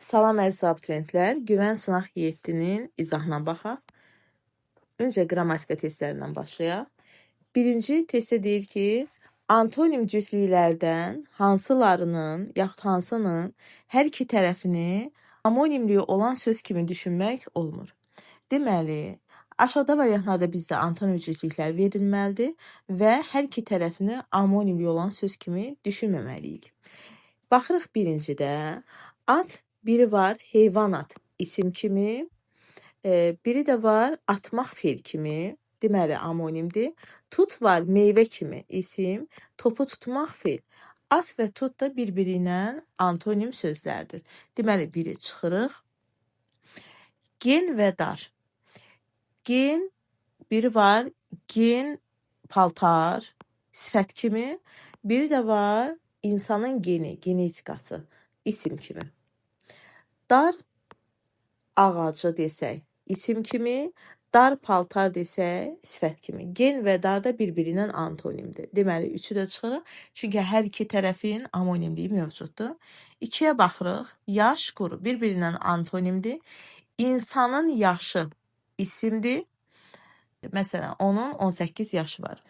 Salam əziz abituriyentlər, güvən sınaq 7-nin izahına baxaq. Öncə qrammatika testlərindən başlayaq. Birinci testdə deyir ki, antonim cütlüklərdən hansılarının, yaxud hansının hər iki tərəfini amonimliyi olan söz kimi düşünmək olmur. Deməli, aşağıda variantlarda bizdə antonim cütlüklər verilməlidir və hər iki tərəfini amonimliyi olan söz kimi düşünməməliyik. Baxırıq birincidə, at biri var heyvanat isim kimi, biri də var atmaq fe'l kimi, deməli amonimdir. Tut var meyvə kimi isim, topu tutmaq fe'l. At və tut da bir-biri ilə antonim sözlərdir. Deməli biri çıxırıq. Gen və dar. Gen biri var gen paltar, sifət kimi, biri də var insanın geni, genetikası isim kimi. Dar ağacı desək, isim kimi, dar paltar desək, sifət kimi. Gen və dar da bir-birindən antonimdir. Deməli, üçü də çıxırıq. Çünki hər iki tərəfin amonimliyi mövcuddur. 2-yə baxırıq. Yaş, quru bir-birindən antonimdir. İnsanın yaşı isimdir. Məsələn, onun 18 yaşı var.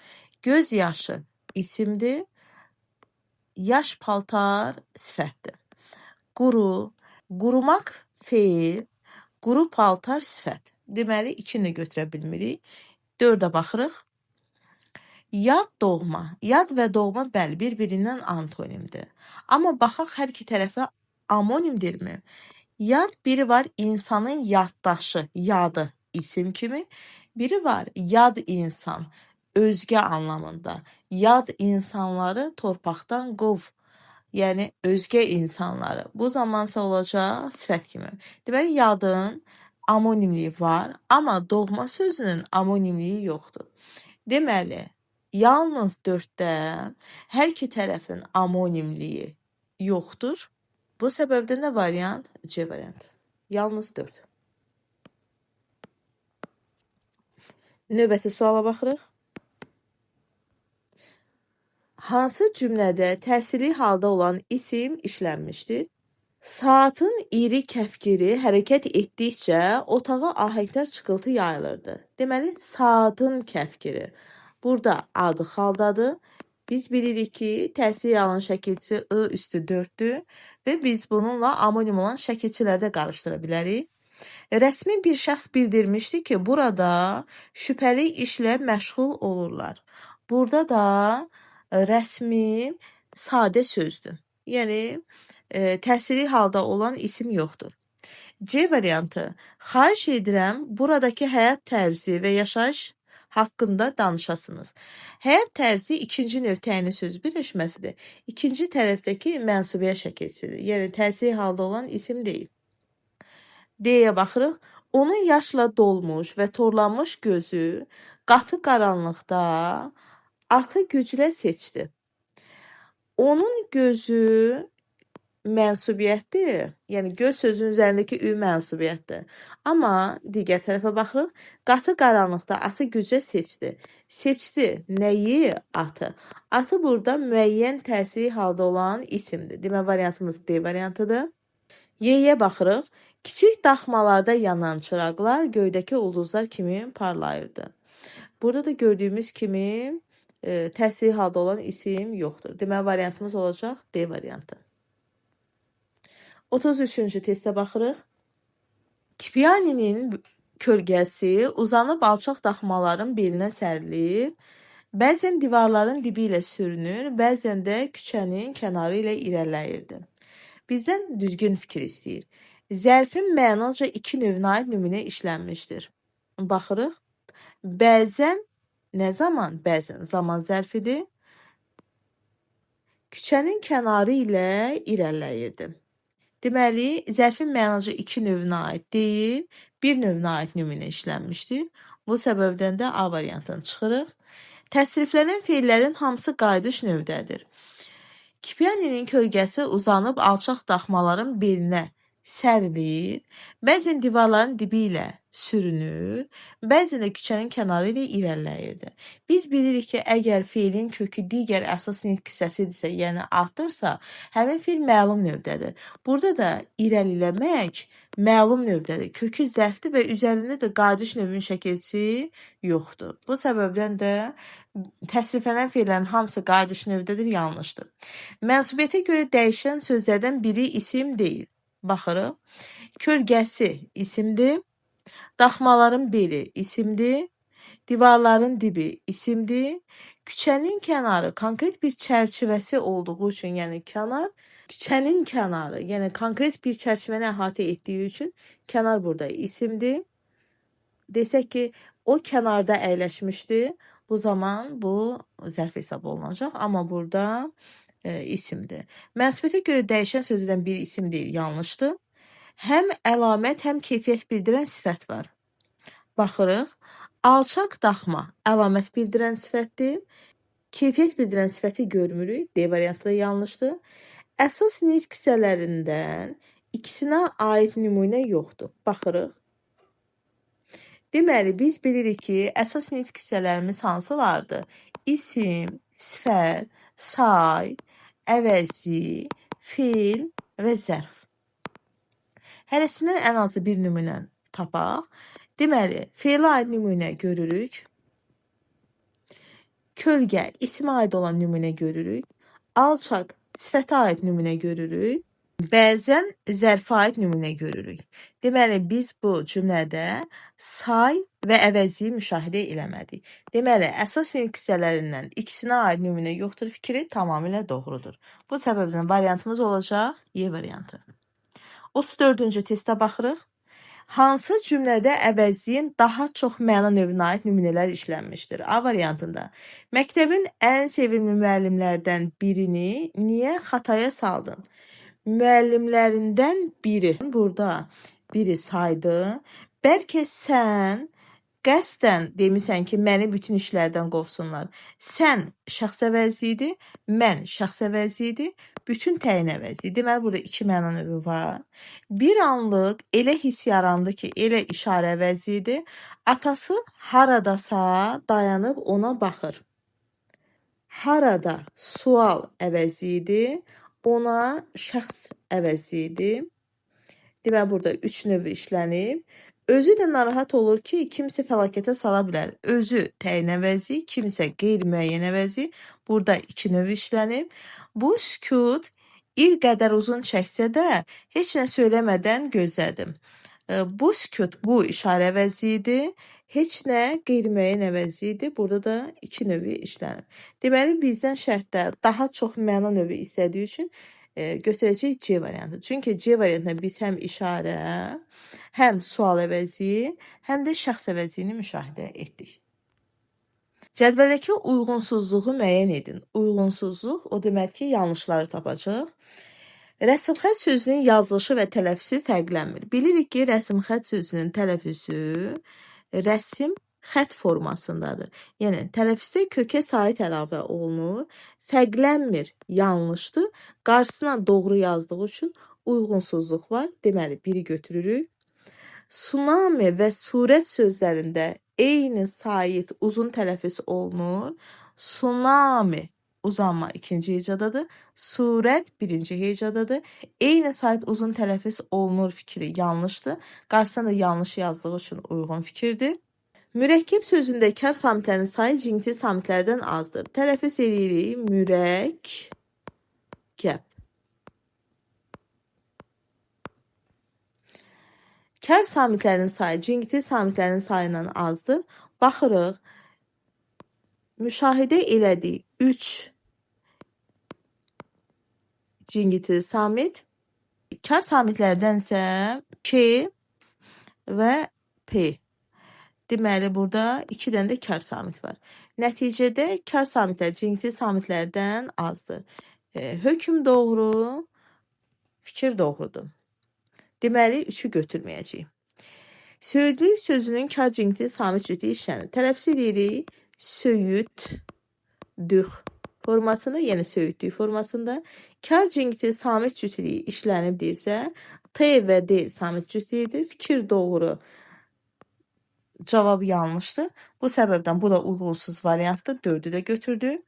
Göz yaşı isimdir. Yaş paltar sifətdir. Quru, qurumaq fe'l, quru paltar sifət. Deməli, 2-ni götürə bilmirik. 4-ə baxırıq. Yad doğma. Yad və doğma bəli, bir-birindən antonimdir. Amma baxaq hər iki tərəfə amonimdirmi? Yad biri var insanın yaddaşı, yadı isim kimi. Biri var yad insan, özgə anlamında. Yad insanları torpaqdan qov. Yəni, özgə insanları. Bu zamansa olacaq sifət kimi. Deməli, yadın amonimliyi var, amma doğma sözünün amonimliyi yoxdur. Deməli, yalnız 4-də hər iki tərəfin amonimliyi yoxdur. Bu səbəbdən də variant C variantı. Yalnız 4. Növbəti suala baxırıq. Hansı cümlədə təsirli halda olan isim işlənmişdir? Saatın iri kəfkiri hərəkət etdikcə otağa ahəngdar çıxıltı yayılırdı. Deməli, saatın kəfkiri. Burada adı xaldadır. Biz bilirik ki, təsir alan şəkilçisi I üstü 4-dür və biz bununla amonim olan şəkilçilərdə qarışdıra bilərik. Rəsmi bir şəxs bildirmişdi ki, burada şübhəli işlə məşğul olurlar. Burada da rəsmi sadə sözdür. Yəni, təsirli halda olan isim yoxdur. C variantı. Xahiş edirəm, buradakı həyat tərzi və yaşayış haqqında danışasınız. Həyat tərzi ikinci növ təyini söz birləşməsidir. İkinci tərəfdəki mənsubiyə şəkilçisidir. Yəni, təsirli halda olan isim deyil. D-yə baxırıq. Onun yaşla dolmuş və torlanmış gözü qatı qaranlıqda atı güclə seçdi. Onun gözü mənsubiyyətdir. Yəni, göz sözünün üzərindəki ü mənsubiyyətdir. Amma digər tərəfə baxırıq. Qatı qaranlıqda atı güclə seçdi. Seçdi. Nəyi? Atı. Atı burada müəyyən təsirli halda olan isimdir. Demə variantımız D variantıdır. Y-yə baxırıq. Kiçik daxmalarda yanan çıraqlar göydəki ulduzlar kimi parlayırdı. Burada da gördüyümüz kimi təsirli halda olan isim yoxdur. Deməli, variantımız olacaq D variantı. 33-cü testə baxırıq. Kipiyaninin kölgəsi uzanıb alçaq daxmaların belinə sərilir. Bəzən divarların dibi ilə sürünür, bəzən də küçənin kənarı ilə irəliləyirdi. Bizdən düzgün fikir istəyir. Zərfin mənaca 2 növünə aid nümunə işlənmişdir. Baxırıq. Bəzən nə zaman? Bəzən zaman zərfidir. Küçənin kənarı ilə irəliləyirdi. Deməli, zərfin mənaca 2 növünə aid deyil, 1 növünə aid nümunə işlənmişdir. Bu səbəbdən də A variantını çıxırıq. Təsriflənən fe'llərin hamısı qayıdış növdədir. Kipiyaninin kölgəsi uzanıb alçaq daxmaların belinə sərilir, bəzən divarların dibi ilə sürünür, bəzən də küçənin kənarı ilə irəliləyirdi. Biz bilirik ki, əgər feilin kökü digər əsas nitq hissəsidirsə, yəni artırsa, həmin feil məlum növdədir. Burada da irəliləmək məlum növdədir. Kökü zərfdir və üzərində də qadiş növün şəkilçisi yoxdur. Bu səbəbdən də təsriflənən feillərin hamısı qadiş növdədir, yanlışdır. Mənsubiyyətə görə dəyişən sözlərdən biri isim deyil. Baxırıq. Kölgəsi isimdir. Daxmaların beli isimdir. Divarların dibi isimdir. Küçənin kənarı konkret bir çərçivəsi olduğu üçün, yəni kənar, küçənin kənarı, yəni konkret bir çərçivəni əhatə etdiyi üçün kənar burada isimdir. Desək ki, o kənarda əyləşmişdi. Bu zaman bu zərf hesab olunacaq, amma burada isimdir. Mənsubiyyətə görə dəyişən sözlərdən biri isim deyil, yanlışdır. Həm əlamət, həm keyfiyyət bildirən sifət var. Baxırıq. Alçaq daxma əlamət bildirən sifətdir. Keyfiyyət bildirən sifəti görmürük. D variantı da yanlışdır. Əsas nitq hissələrindən ikisinə aid nümunə yoxdur. Baxırıq. Deməli, biz bilirik ki, əsas nitq hissələrimiz hansılardır? İsim, sifət, say, əvəzi, feil və zərf. Hərəsindən ən azı bir nümunə tapaq. Deməli, feilə aid nümunə görürük. Kölgə, isimə aid olan nümunə görürük. Alçaq, sifətə aid nümunə görürük. Bəzən zərfə aid nümunə görürük. Deməli, biz bu cümlədə say və əvəzi müşahidə eləmədik. Deməli, əsas nitq hissələrindən ikisinə aid nümunə yoxdur fikri tamamilə doğrudur. Bu səbəbdən variantımız olacaq Y variantı. 34-cü testə baxırıq. Hansı cümlədə əvəzliyin daha çox məna növünə aid nümunələr işlənmişdir? A variantında. Məktəbin ən sevimli müəllimlərdən birini niyə xataya saldın? Müəllimlərindən biri. Burada biri saydı. Bəlkə sən qəsdən demisən ki, məni bütün işlərdən qovsunlar. Sən şəxs əvəzi idi, mən şəxs əvəzi idi, bütün təyin əvəzi. Deməli, burada iki məna növü var. Bir anlıq elə hiss yarandı ki, elə işarə əvəzi idi. Atası haradasa dayanıb ona baxır. Harada sual əvəzi idi, ona şəxs əvəzi idi. Deməli, burada üç növü işlənib. Özü də narahat olur ki, kimsə fəlakətə sala bilər. Özü təyin əvəzi, kimsə qeyri-müəyyən əvəzi. Burada iki növ işlənib. Bu sükut il qədər uzun çəksə də heç nə söyləmədən gözlədim. Bu sükut bu işarə əvəzi idi. Heç nə qeyri-müəyyən əvəzi idi. Burada da iki növü işlənib. Deməli, bizdən şərtdə daha çox məna növü istədiyi üçün götürəcək C variantı. Çünki C variantında biz həm işarə, həm sual əvəzi, həm də şəxs əvəzini müşahidə etdik. Cədvəldəki uyğunsuzluğu müəyyən edin. Uyğunsuzluq o demək ki, yanlışları tapacaq. Rəsmxət sözünün yazılışı və tələffüzü fərqlənmir. Bilirik ki, rəsmxət sözünün tələffüzü rəsm xət formasındadır. Yəni, tələffüzdə kökə sait əlavə olunur. Fərqlənmir, yanlışdır. Qarşısına doğru yazdığı üçün uyğunsuzluq var. Deməli, biri götürürük. Tsunami və surət sözlərində eyni sait uzun tələffüz olunur. Tsunami uzanma ikinci hecadadır. Surət birinci hecadadır. Eyni sait uzun tələffüz olunur fikri yanlışdır. Qarşısına da yanlış yazdığı üçün uyğun fikirdir. Mürəkkəb sözündə kar samitlərinin sayı cingiti samitlərdən azdır. Tələffüz edirik. Mürəkkəb. Kar samitlərin sayı cingiti samitlərin sayından azdır. Baxırıq. Müşahidə elədik. 3 cingiti samit. Kar samitlərdənsə K və P. Deməli, burada 2 dənə də kar samit var. Nəticədə kar samitlər cingiti samitlərdən azdır. Hökm doğru, fikir doğrudur. Deməli, 3-ü götürməyəcəyik. Söyüdlük sözünün kar cingiti samit cütü işlənir. Tələffüz edirik. Söyüddük formasında, yəni söyüddük formasında. Kar cingiti samit cütülüyü işlənib deyirsə, T və D samit cütlüyüdür. Fikir doğru. Cavab yanlışdır. Bu səbəbdən bu da uyğunsuz variantdır. 4-ü də götürdük.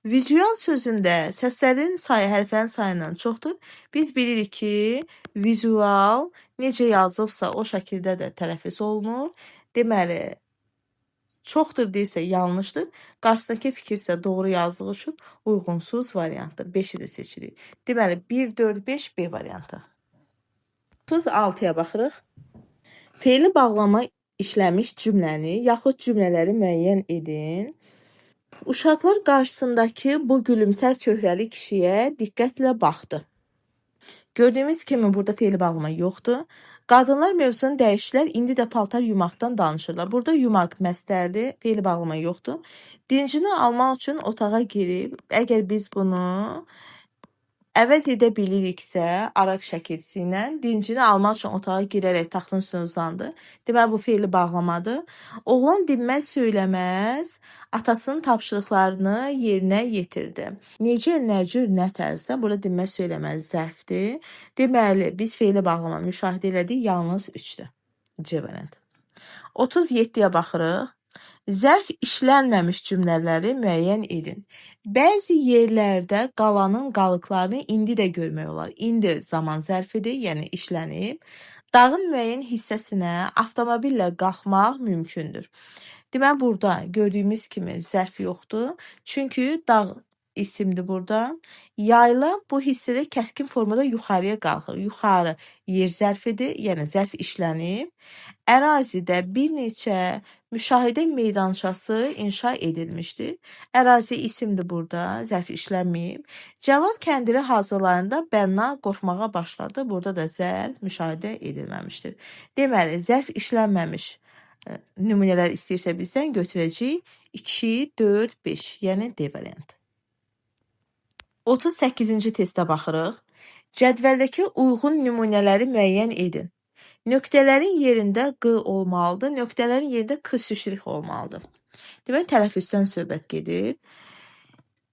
Vizual sözündə səslərin sayı hərflərin sayından çoxdur. Biz bilirik ki, vizual necə yazılıbsa o şəkildə də tələffüz olunur. Deməli, çoxdur deyirsə yanlışdır. Qarşısındakı fikir isə doğru yazdığı üçün uyğunsuz variantdır. 5-i də seçirik. Deməli, 1, 4, 5 B variantı. 36-ya baxırıq. Fe'li bağlama işləmiş cümləni yaxud cümlələri müəyyən edin. Uşaqlar qarşısındakı bu gülümsər çöhrəli kişiyə diqqətlə baxdı. Gördüyümüz kimi burada fe'li bağlama yoxdur. Qadınlar mövzusunu dəyişdilər, indi də paltar yumaqdan danışırlar. Burada yumaq məstərdir, fe'li bağlama yoxdur. Dincini almaq üçün otağa girib, əgər biz bunu əvəz edə biliriksə, araq şəkilsi ilə dincini almaq üçün otağa girərək taxtın üstünə uzandı. Deməli, bu fe'li bağlamadır. Oğlan dinməz söyləməz atasının tapşırıqlarını yerinə yetirdi. Necə, nə cür, nə tərzdə? Burada dinməz söyləməz zərfdir. Deməli, biz fe'li bağlama müşahidə elədik, yalnız 3-dür. C variantı. 37-yə baxırıq. Zərf işlənməmiş cümlələri müəyyən edin. Bəzi yerlərdə qalanın qalıqlarını indi də görmək olar. İndi zaman zərfidir, yəni işlənib. Dağın müəyyən hissəsinə avtomobillə qalxmaq mümkündür. Deməli, burada gördüyümüz kimi zərf yoxdur. Çünki dağ isimdir burada. Yayla bu hissədə kəskin formada yuxarıya qalxır. Yuxarı yer zərfidir, yəni zərf işlənib. Ərazidə bir neçə müşahidə meydançası inşa edilmişdir. Ərazi isimdir burada, zərf işlənməyib. Cəlal kəndiri hazırlayanda Bənna qorxmağa başladı. Burada da zərf müşahidə edilməmişdir. Deməli, zərf işlənməmiş nümunələr istəyirsə bizdən götürəcəyik 2, 4, 5, yəni D variantı. 38-ci testə baxırıq. Cədvəldəki uyğun nümunələri müəyyən edin. Nöqtələrin yerində q olmalıdır, nöqtələrin yerində k şişrix olmalıdır. Deməli, tələffüzdən söhbət gedir.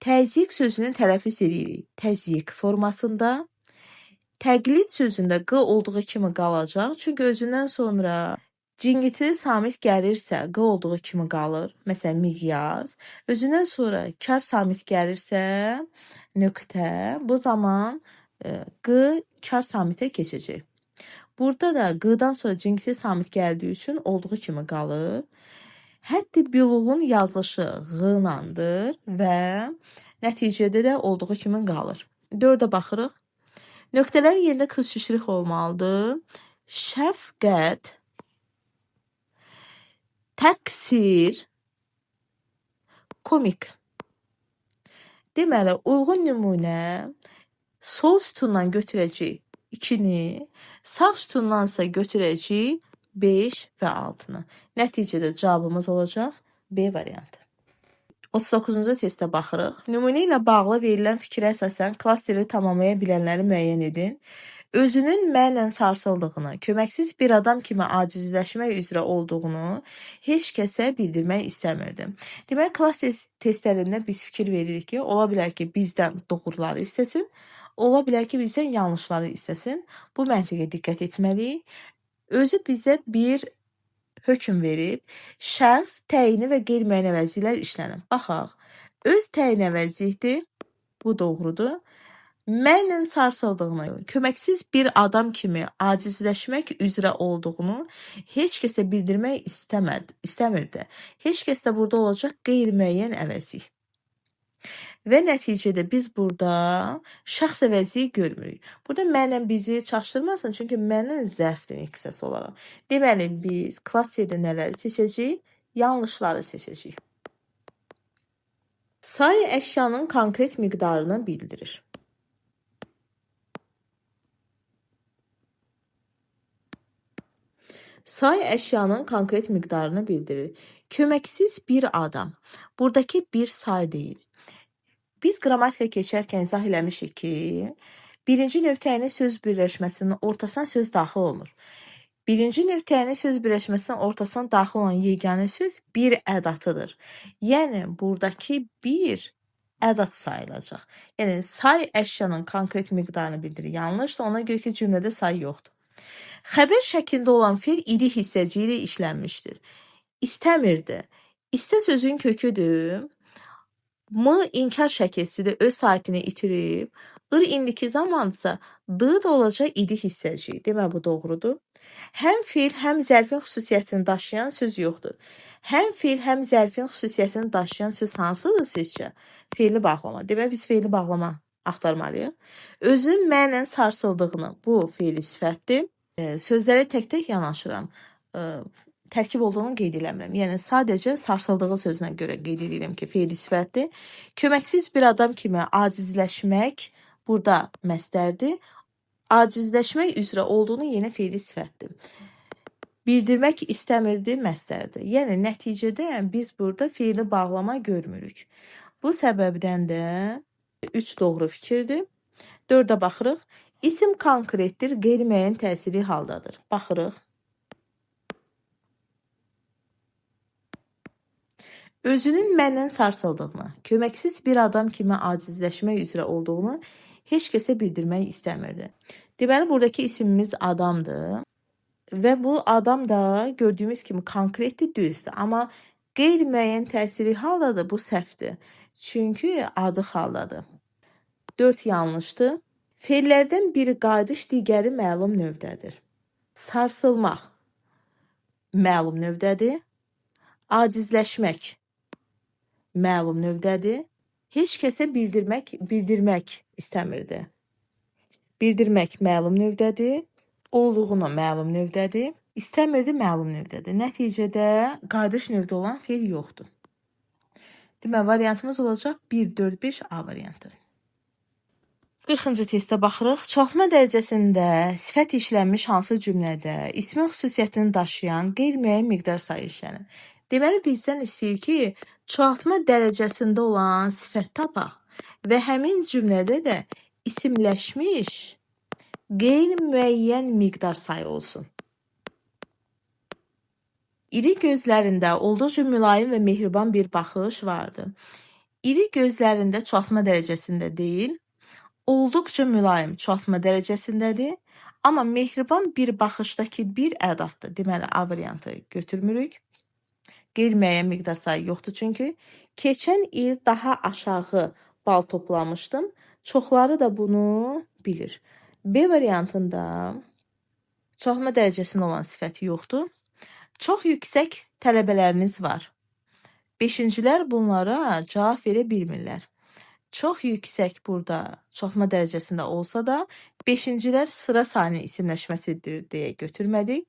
Təzyiq sözünü tələffüz edirik. Təzyiq formasında. Təqlid sözündə q olduğu kimi qalacaq. Çünki özündən sonra cingiti samit gəlirsə q olduğu kimi qalır. Məsələn, miqyas. Özündən sonra kar samit gəlirsə nöqtə. Bu zaman q kar samitə keçəcək. Burada da q'dan sonra cingiti samit gəldiyi üçün olduğu kimi qalır. Həddi büluğun yazılışı ğ-nandır və nəticədə də olduğu kimi qalır. 4-ə baxırıq. Nöqtələrin yerində k şişrix olmalıdır. Şəfqət, təqsir, komik. Deməli, uyğun nümunə sol sütundan götürəcəyik 2-ni, sağ sütundansa götürəcəyik 5 və 6-nı. Nəticədə cavabımız olacaq B variantı. 39-cu testə baxırıq. Nümunə ilə bağlı verilən fikrə əsasən klasteri tamamlaya bilənləri müəyyən edin. Özünün mənlə sarsıldığını, köməksiz bir adam kimi acizləşmək üzrə olduğunu heç kəsə bildirmək istəmirdi. Deməli, klaster testlərində biz fikir veririk ki, ola bilər ki, bizdən doğruları istəsin, ola bilər ki, bizdən yanlışları istəsin. Bu məntiqə diqqət etməliyik. Özü bizə bir hökm verib, şəxs, təyini və qeyri-müəyyən əvəzliklər işlənib. Baxaq, öz təyin əvəzlikdir, bu doğrudur. Mənlə sarsıldığını, köməksiz bir adam kimi acizləşmək üzrə olduğunu heç kəsə bildirmək istəmirdi. Heç kəs də burada olacaq qeyri-müəyyən əvəzlik. Və nəticədə biz burada şəxs əvəzliyi görmürük. Burada mənlə bizi çaşdırmasın, çünki mənlə zərfdir iqtisas olaraq. Deməli, biz klasterdə nələri seçəcəyik? Yanlışları seçəcəyik. Say əşyanın konkret miqdarını bildirir. Say əşyanın konkret miqdarını bildirir. Köməksiz bir adam. Buradakı bir say deyil. Biz qrammatika keçərkən izah eləmişik ki, birinci nöqtəyinin söz birləşməsinin ortasına söz daxil olmur. Birinci nöqtəyinin söz birləşməsinin ortasına daxil olan yeganə söz bir ədatıdır. Yəni, buradakı bir ədat sayılacaq. Yəni, say əşyanın konkret miqdarını bildirir. Yanlışdır, ona görə ki, cümlədə say yoxdur. Xəbər şəklində olan fe'l idi hissəci ilə işlənmişdir. İstəmirdi. İstə sözün köküdür. M inkar şəkilsidir, öz saytını itirib. Ir indiki zamandırsa, D da olacaq idi hissəci. Demək bu doğrudur. Həm fe'l, həm zərfin xüsusiyyətini daşıyan söz yoxdur. Həm fe'l, həm zərfin xüsusiyyətini daşıyan söz hansıdır sizcə? Fe'li bağlama. Demək biz fe'li bağlama axtarmalıyıq. Özünün mənlə sarsıldığını, bu fe'li sifətdir. Sözlərə tək-tək yanaşıram. Tərkib olduğunu qeyd eləmirəm. Yəni sadəcə sarsıldığı sözünə görə qeyd edirəm ki, fe'li sifətdir. Köməksiz bir adam kimi acizləşmək burada məstərdir. Acizləşmək üzrə olduğunu yenə fe'li sifətdir. Bildirmək istəmirdi məstərdir. Yəni nəticədə biz burada fe'li bağlama görmürük. Bu səbəbdən də 3 doğru fikirdir. 4-ə baxırıq. İsim konkretdir, qeyri-müəyyən təsiri haldadır. Baxırıq. Özünün məndən sarsıldığını, köməksiz bir adam kimi acizləşmək üzrə olduğunu heç kəsə bildirmək istəmirdi. Deməli, buradakı isimimiz adamdır və bu adam da gördüyümüz kimi konkretdir, düzdür. Amma qeyri-müəyyən təsiri haldadır, bu səhvdir. Çünki adı haldadır. 4 yanlışdır. Fe'llərdən biri qayıdış, digəri məlum növdədir. Sarsılmaq məlum növdədir. Acizləşmək məlum növdədir. Heç kəsə bildirmək istəmirdi. Bildirmək məlum növdədir. Olduğunu məlum növdədir. İstəmirdi məlum növdədir. Nəticədə qayıdış növdə olan fe'l yoxdur. Demək, variantımız olacaq 1, 4, 5 A variantı. 40-cı testə baxırıq. Çoxaltma dərəcəsində sifət işlənmiş hansı cümlədə ismin xüsusiyyətini daşıyan qeyri-müəyyən miqdar sayı işlənir? Deməli, bizdən istəyir ki, çoxaltma dərəcəsində olan sifət tapaq və həmin cümlədə də isimləşmiş qeyri-müəyyən miqdar sayı olsun. İri gözlərində olduqca mülayim və mehriban bir baxış vardı. İri gözlərində çoxaltma dərəcəsində deyil, olduqca mülayim çoxaltma dərəcəsindədir. Amma mehriban bir baxışdakı bir ədatdır. Deməli, A variantı götürmürük. Qeyri-müəyyən miqdar sayı yoxdur çünki. Keçən il daha aşağı bal toplamışdım. Çoxları da bunu bilir. B variantında çoxaltma dərəcəsində olan sifəti yoxdur. Çox yüksək tələbələriniz var. 5-cilər bunlara cavab verə bilmirlər. Çox yüksək burada çoxaltma dərəcəsində olsa da 5-cilər sıra sayının isimləşməsidir deyə götürmədik.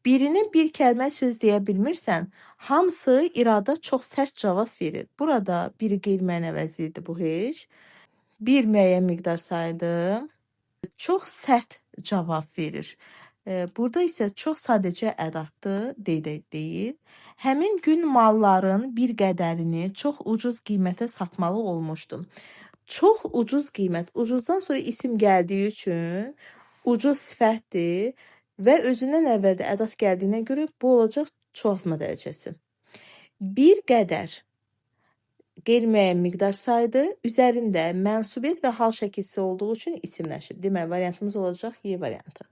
Birinə bir kəlmə söz deyə bilmirsən, hamısı irada çox sərt cavab verir. Burada biri qeyri-müəyyən əvəzlidir bu heç. Bir müəyyən miqdar sayıdır. Çox sərt cavab verir. Burada isə çox sadəcə ədatdır, deyil. Həmin gün malların bir qədərini çox ucuz qiymətə satmalı olmuşdum. Çox ucuz qiymət. Ucuzdan sonra isim gəldiyi üçün ucuz sifətdir və özündən əvvəl də ədat gəldiyinə görə bu olacaq çoxaltma dərəcəsi. Bir qədər qeyri-müəyyən miqdar sayıdır. Üzərində mənsubiyyət və hal şəkilsi olduğu üçün isimləşir. Demək, variantımız olacaq Y variantı.